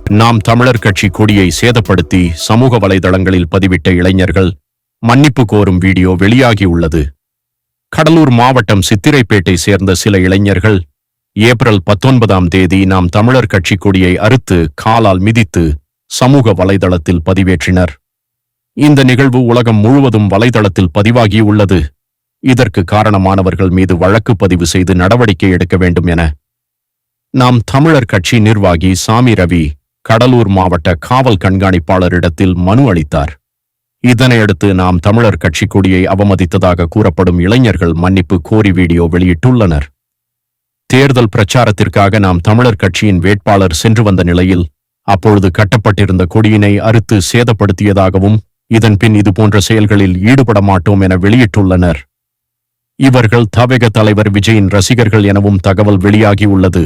நாம் தமிழர் கட்சி கொடியை சேதப்படுத்தி சமூக வலைதளங்களில் பதிவிட்ட இளைஞர்கள் மன்னிப்பு கோரும் வீடியோ வெளியாகியுள்ளது. கடலூர் மாவட்டம் சித்திரைப்பேட்டை சேர்ந்த சில இளைஞர்கள் ஏப்ரல் 19ஆம் தேதி நாம் தமிழர் கட்சி கொடியை அறுத்து காலால் மிதித்து சமூக வலைதளத்தில் பதிவேற்றினர். இந்த நிகழ்வு உலகம் முழுவதும் வலைதளத்தில் பதிவாகியுள்ளது. இதற்கு காரணமானவர்கள் மீது வழக்கு பதிவு செய்து நடவடிக்கை எடுக்க வேண்டும் என நாம் தமிழர் கட்சி நிர்வாகி சாமி ரவி கடலூர் மாவட்ட காவல் கண்காணிப்பாளரிடத்தில் மனு அளித்தார். இதனையடுத்து நாம் தமிழர் கட்சி கொடியை அவமதித்ததாக கூறப்படும் இளைஞர்கள் மன்னிப்பு கோரி வீடியோ வெளியிட்டுள்ளனர். தேர்தல் பிரச்சாரத்திற்காக நாம் தமிழர் கட்சியின் வேட்பாளர் சென்று வந்த நிலையில் அப்பொழுது கட்டப்பட்டிருந்த கொடியினை அறுத்து சேதப்படுத்தியதாகவும் இதன் பின் இதுபோன்ற செயல்களில் ஈடுபட மாட்டோம் என வெளியிட்டுள்ளனர். இவர்கள் தவேக தலைவர் விஜயின் ரசிகர்கள் எனவும் தகவல் வெளியாகியுள்ளது.